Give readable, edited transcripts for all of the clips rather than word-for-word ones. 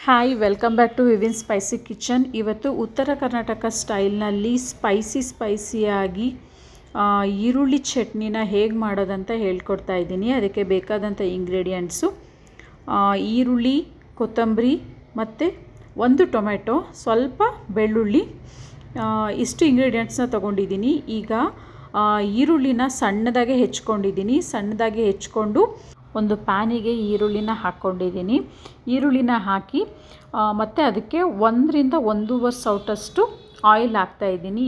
Hi welcome back to Vivin spicy kitchen. ಇವತ್ತು ಉತ್ತರ ಕರ್ನಾಟಕ ಸ್ಟೈಲ್ನಲ್ಲಿ ಸ್ಪೈಸಿಯಾಗಿ ಈರುಳ್ಳಿ ಚಟ್ನಿನ ಹೇಗೆ ಮಾಡೋದಂತ ಹೇಳ್ಕೊಡ್ತಾ ಇದ್ದೀನಿ. ಅದಕ್ಕೆ ಬೇಕಾದಂಥ ಇಂಗ್ರೀಡಿಯೆಂಟ್ಸು ಈರುಳ್ಳಿ, ಕೊತ್ತಂಬರಿ ಮತ್ತು ಒಂದು ಟೊಮೆಟೊ, ಸ್ವಲ್ಪ ಬೆಳ್ಳುಳ್ಳಿ, ಇಷ್ಟು ಇಂಗ್ರೀಡಿಯೆಂಟ್ಸ್ನ ತೊಗೊಂಡಿದ್ದೀನಿ. ಈಗ ಈರುಳ್ಳಿನ ಸಣ್ಣದಾಗೆ ಹೆಚ್ಕೊಂಡು ಒಂದು ಪ್ಯಾನಿಗೆ ಈರುಳ್ಳಿನ ಹಾಕ್ಕೊಂಡಿದ್ದೀನಿ. ಈರುಳ್ಳಿನ ಹಾಕಿ ಮತ್ತು ಅದಕ್ಕೆ 1 ರಿಂದ 1.5 ಸೌಟಷ್ಟು ಆಯಿಲ್ ಹಾಕ್ತಾಯಿದ್ದೀನಿ.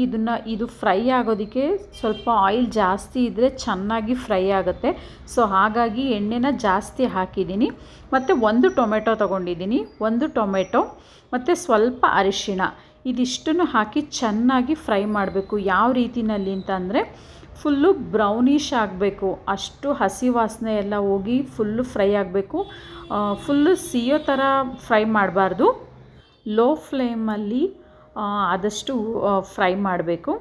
ಇದು ಫ್ರೈ ಆಗೋದಕ್ಕೆ ಸ್ವಲ್ಪ ಆಯಿಲ್ ಜಾಸ್ತಿ ಇದ್ದರೆ ಚೆನ್ನಾಗಿ ಫ್ರೈ ಆಗುತ್ತೆ. ಸೊ ಹಾಗಾಗಿ ಎಣ್ಣೆನ ಜಾಸ್ತಿ ಹಾಕಿದ್ದೀನಿ. ಮತ್ತು ಒಂದು ಟೊಮೆಟೊ ತೊಗೊಂಡಿದ್ದೀನಿ. ಒಂದು ಟೊಮೆಟೊ ಮತ್ತು ಸ್ವಲ್ಪ ಅರಿಶಿಣ, ಇದಿಷ್ಟನ್ನು ಹಾಕಿ ಚೆನ್ನಾಗಿ ಫ್ರೈ ಮಾಡಬೇಕು. ಯಾವ ರೀತಿಯಲ್ಲಿ ಅಂತಂದರೆ ಫುಲ್ಲು ಬ್ರೌನಿಷ್ ಆಗಬೇಕು, ಅಷ್ಟು ಹಸಿ ವಾಸನೆ ಎಲ್ಲ ಹೋಗಿ ಫುಲ್ಲು ಫ್ರೈ ಆಗಬೇಕು. ಫುಲ್ಲು ಸಿಯೋ ಥರ ಫ್ರೈ ಮಾಡಬಾರ್ದು, ಲೋ ಫ್ಲೇಮಲ್ಲಿ ಆದಷ್ಟು ಫ್ರೈ ಮಾಡಬೇಕು.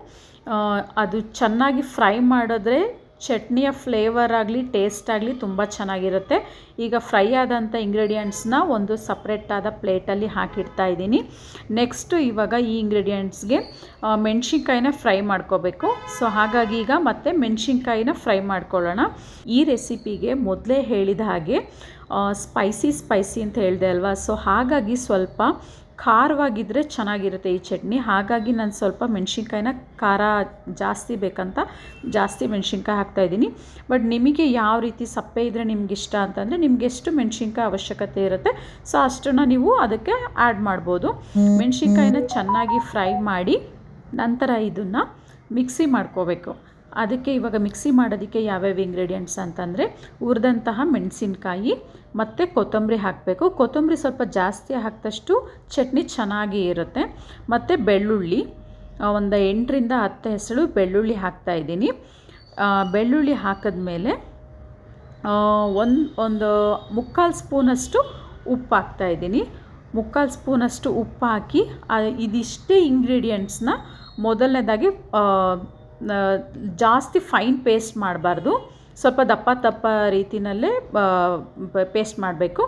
ಅದು ಚೆನ್ನಾಗಿ ಫ್ರೈ ಮಾಡಿದ್ರೆ ಚಟ್ನಿಯ ಫ್ಲೇವರ್ ಆಗಲಿ ಟೇಸ್ಟ್ ಆಗಲಿ ತುಂಬ ಚೆನ್ನಾಗಿರುತ್ತೆ. ಈಗ ಫ್ರೈ ಆದಂಥ ಇಂಗ್ರೀಡಿಯೆಂಟ್ಸ್ನ ಒಂದು ಸಪ್ರೇಟಾದ ಪ್ಲೇಟಲ್ಲಿ ಹಾಕಿಡ್ತಾ ಇದ್ದೀನಿ. ನೆಕ್ಸ್ಟು ಇವಾಗ ಈ ಇಂಗ್ರೀಡಿಯೆಂಟ್ಸ್ಗೆ ಮೆಣಸಿನ್ಕಾಯಿನ ಫ್ರೈ ಮಾಡ್ಕೋಬೇಕು. ಸೊ ಹಾಗಾಗಿ ಈಗ ಮತ್ತೆ ಮೆಣಸಿನ್ಕಾಯಿನ ಫ್ರೈ ಮಾಡ್ಕೊಳ್ಳೋಣ. ಈ ರೆಸಿಪಿಗೆ ಮೊದಲೇ ಹೇಳಿದ ಹಾಗೆ ಸ್ಪೈಸಿ ಅಂತ ಹೇಳಿದೆ ಅಲ್ವಾ. ಸೊ ಹಾಗಾಗಿ ಸ್ವಲ್ಪ ಖಾರವಾಗಿದ್ದರೆ ಚೆನ್ನಾಗಿರುತ್ತೆ ಈ ಚಟ್ನಿ. ಹಾಗಾಗಿ ನಾನು ಸ್ವಲ್ಪ ಮೆಣಸಿನ್ಕಾಯಿನ ಖಾರ ಜಾಸ್ತಿ ಬೇಕಂತ ಜಾಸ್ತಿ ಮೆಣಸಿನ್ಕಾಯಿ ಹಾಕ್ತಾಯಿದ್ದೀನಿ. ಬಟ್ ನಿಮಗೆ ಯಾವ ರೀತಿ ಸಪ್ಪೆ ಇದ್ದರೆ ನಿಮ್ಗೆ ಇಷ್ಟ ಅಂತಂದರೆ ನಿಮ್ಗೆ ಎಷ್ಟು ಮೆಣಸಿನ್ಕಾಯಿ ಅವಶ್ಯಕತೆ ಇರುತ್ತೆ ಸೊ ಅಷ್ಟನ್ನು ನೀವು ಅದಕ್ಕೆ ಆ್ಯಡ್ ಮಾಡ್ಬೋದು. ಮೆಣಸಿನ್ಕಾಯಿನ ಚೆನ್ನಾಗಿ ಫ್ರೈ ಮಾಡಿ ನಂತರ ಇದನ್ನು ಮಿಕ್ಸಿ ಮಾಡ್ಕೋಬೇಕು. ಅದಕ್ಕೆ ಇವಾಗ ಮಿಕ್ಸಿ ಮಾಡೋದಕ್ಕೆ ಯಾವ್ಯಾವ ಇಂಗ್ರೀಡಿಯೆಂಟ್ಸ್ ಅಂತಂದರೆ ಹುರಿದಂತಹ ಮೆಣಸಿನ್ಕಾಯಿ ಮತ್ತು ಕೊತ್ತಂಬರಿ ಹಾಕಬೇಕು. ಕೊತ್ತಂಬರಿ ಸ್ವಲ್ಪ ಜಾಸ್ತಿ ಹಾಕಿದಷ್ಟು ಚಟ್ನಿ ಚೆನ್ನಾಗಿ ಇರುತ್ತೆ. ಮತ್ತು ಬೆಳ್ಳುಳ್ಳಿ ಒಂದು 8 ರಿಂದ 10 ಹೆಸಳು ಬೆಳ್ಳುಳ್ಳಿ ಹಾಕ್ತಾಯಿದ್ದೀನಿ. ಬೆಳ್ಳುಳ್ಳಿ ಹಾಕಿದ್ಮೇಲೆ ಒಂದು 3/4 ಸ್ಪೂನಷ್ಟು ಉಪ್ಪು ಹಾಕ್ತಾಯಿದ್ದೀನಿ. 3/4 ಸ್ಪೂನಷ್ಟು ಉಪ್ಪು ಹಾಕಿ ಇದಿಷ್ಟೇ ಇಂಗ್ರೀಡಿಯೆಂಟ್ಸ್ನ ಮೊದಲನೇದಾಗಿ ಜಾಸ್ತಿ ಫೈನ್ ಪೇಸ್ಟ್ ಮಾಡಬಾರ್ದು, ಸ್ವಲ್ಪ ದಪ್ಪ ರೀತಿಯಲ್ಲೇ ಪೇಸ್ಟ್ ಮಾಡಬೇಕು.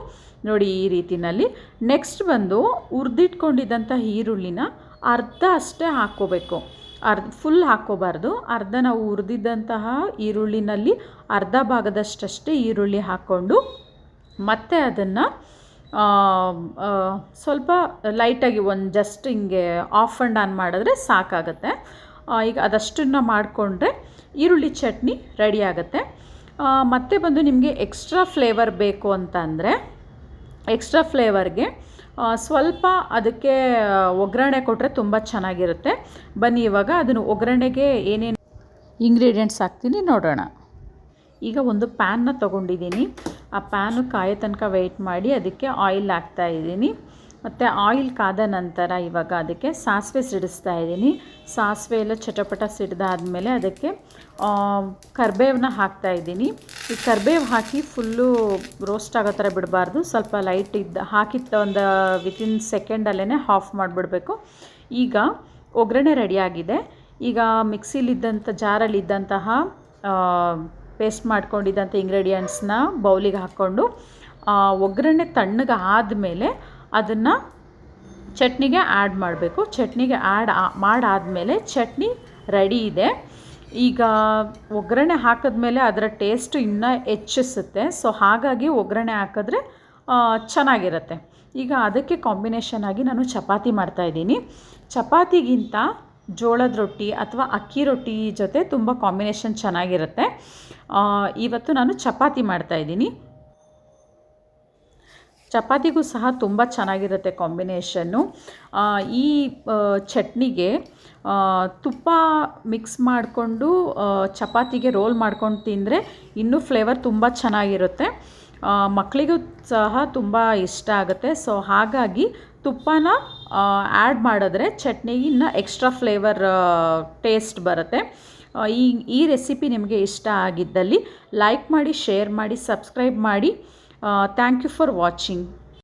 ನೋಡಿ ಈ ರೀತಿಯಲ್ಲಿ. ನೆಕ್ಸ್ಟ್ ಬಂದು ಹುರಿದಿಟ್ಕೊಂಡಿದ್ದಂಥ ಈರುಳ್ಳಿನ ಅರ್ಧ ಅಷ್ಟೇ ಹಾಕ್ಕೋಬೇಕು, ಫುಲ್ ಹಾಕ್ಕೋಬಾರ್ದು. ಅರ್ಧ ನಾವು ಹುರಿದಿದ್ದಂತಹ ಈರುಳ್ಳಿನಲ್ಲಿ ಅರ್ಧ ಭಾಗದಷ್ಟೇ ಈರುಳ್ಳಿ ಹಾಕ್ಕೊಂಡು ಮತ್ತೆ ಅದನ್ನು ಸ್ವಲ್ಪ ಲೈಟಾಗಿ ಜಸ್ಟ್ ಹಿಂಗೆ ಆಫ್ ಆ್ಯಂಡ್ ಆನ್ ಮಾಡಿದ್ರೆ ಸಾಕಾಗುತ್ತೆ. ಈಗ ಅದಷ್ಟನ್ನು ಮಾಡಿಕೊಂಡ್ರೆ ಈರುಳ್ಳಿ ಚಟ್ನಿ ರೆಡಿ ಆಗುತ್ತೆ. ಮತ್ತು ಬಂದು ನಿಮಗೆ ಎಕ್ಸ್ಟ್ರಾ ಫ್ಲೇವರ್ ಬೇಕು ಅಂತ ಅಂದರೆ ಎಕ್ಸ್ಟ್ರಾ ಫ್ಲೇವರ್ಗೆ ಸ್ವಲ್ಪ ಅದಕ್ಕೆ ಒಗ್ಗರಣೆ ಕೊಟ್ಟರೆ ತುಂಬ ಚೆನ್ನಾಗಿರುತ್ತೆ. ಬನ್ನಿ ಇವಾಗ ಅದನ್ನು ಒಗ್ಗರಣೆಗೆ ಏನೇನು ಇಂಗ್ರೀಡಿಯೆಂಟ್ಸ್ ಹಾಕ್ತೀನಿ ನೋಡೋಣ. ಈಗ ಒಂದು ಪ್ಯಾನ್ನ ತೊಗೊಂಡಿದ್ದೀನಿ. ಆ ಪ್ಯಾನು ಕಾಯೋ ತನಕ ವೆಯ್ಟ್ ಮಾಡಿ ಅದಕ್ಕೆ ಆಯಿಲ್ ಹಾಕ್ತಾಯಿದ್ದೀನಿ. ಮತ್ತು ಆಯಿಲ್ ಕಾದ ನಂತರ ಇವಾಗ ಅದಕ್ಕೆ ಸಾಸಿವೆ ಸಿಡಿಸ್ತಾ ಇದ್ದೀನಿ. ಸಾಸಿವೆ ಎಲ್ಲ ಚಟಪಟ ಸಿಡಿದಾದ್ಮೇಲೆ ಅದಕ್ಕೆ ಕರಿಬೇವನ್ನ ಹಾಕ್ತಾಯಿದ್ದೀನಿ. ಈ ಕರಿಬೇವು ಹಾಕಿ ಫುಲ್ಲು ರೋಸ್ಟ್ ಆಗೋ ಥರ ಬಿಡಬಾರ್ದು, ಸ್ವಲ್ಪ ಲೈಟ್ ಹಾಕಿತ್ತು ಒಂದು ವಿತಿನ್ ಸೆಕೆಂಡಲ್ಲೇ ಆಫ್ ಮಾಡಿಬಿಡಬೇಕು. ಈಗ ಒಗ್ಗರಣೆ ರೆಡಿಯಾಗಿದೆ. ಈಗ ಮಿಕ್ಸಿಲಿದ್ದಂಥ ಜಾರಲ್ಲಿದ್ದಂತಹ ಪೇಸ್ಟ್ ಮಾಡ್ಕೊಂಡಿದ್ದಂಥ ಇಂಗ್ರೀಡಿಯೆಂಟ್ಸ್ನ ಬೌಲಿಗೆ ಹಾಕ್ಕೊಂಡು ಒಗ್ಗರಣೆ ತಣ್ಣಗೆ ಆದಮೇಲೆ ಅದನ್ನು ಚಟ್ನಿಗೆ ಆ್ಯಡ್ ಮಾಡಬೇಕು. ಚಟ್ನಿಗೆ ಮಾಡಾದಮೇಲೆ ಚಟ್ನಿ ರೆಡಿ ಇದೆ. ಈಗ ಒಗ್ಗರಣೆ ಹಾಕಿದ್ಮೇಲೆ ಅದರ ಟೇಸ್ಟು ಇನ್ನೂ ಹೆಚ್ಚಿಸುತ್ತೆ. ಸೊ ಹಾಗಾಗಿ ಒಗ್ಗರಣೆ ಹಾಕಿದ್ರೆ ಚೆನ್ನಾಗಿರುತ್ತೆ. ಈಗ ಅದಕ್ಕೆ ಕಾಂಬಿನೇಷನ್ ಆಗಿ ನಾನು ಚಪಾತಿ ಮಾಡ್ತಾಯಿದ್ದೀನಿ. ಚಪಾತಿಗಿಂತ ಜೋಳದ ರೊಟ್ಟಿ ಅಥವಾ ಅಕ್ಕಿ ರೊಟ್ಟಿ ಜೊತೆ ತುಂಬ ಕಾಂಬಿನೇಷನ್ ಚೆನ್ನಾಗಿರುತ್ತೆ. ಇವತ್ತು ನಾನು ಚಪಾತಿ ಮಾಡ್ತಾಯಿದ್ದೀನಿ. ಚಪಾತಿಗೂ ಸಹ ತುಂಬ ಚೆನ್ನಾಗಿರುತ್ತೆ ಕಾಂಬಿನೇಷನ್ನು. ಈ ಚಟ್ನಿಗೆ ತುಪ್ಪ ಮಿಕ್ಸ್ ಮಾಡಿಕೊಂಡು ಚಪಾತಿಗೆ ರೋಲ್ ಮಾಡ್ಕೊಂಡು ತಿಂದರೆ ಇನ್ನೂ ಫ್ಲೇವರ್ ತುಂಬ ಚೆನ್ನಾಗಿರುತ್ತೆ. ಮಕ್ಕಳಿಗೂ ಸಹ ತುಂಬ ಇಷ್ಟ ಆಗುತ್ತೆ. ಸೊ ಹಾಗಾಗಿ ತುಪ್ಪನ ಆ್ಯಡ್ ಮಾಡಿದ್ರೆ ಚಟ್ನಿಗೆ ಇನ್ನೂ ಎಕ್ಸ್ಟ್ರಾ ಫ್ಲೇವರ್ ಟೇಸ್ಟ್ ಬರುತ್ತೆ. ಈ ರೆಸಿಪಿ ನಿಮಗೆ ಇಷ್ಟ ಆಗಿದ್ದಲ್ಲಿ ಲೈಕ್ ಮಾಡಿ, ಶೇರ್ ಮಾಡಿ, ಸಬ್ಸ್ಕ್ರೈಬ್ ಮಾಡಿ. Thank you for watching.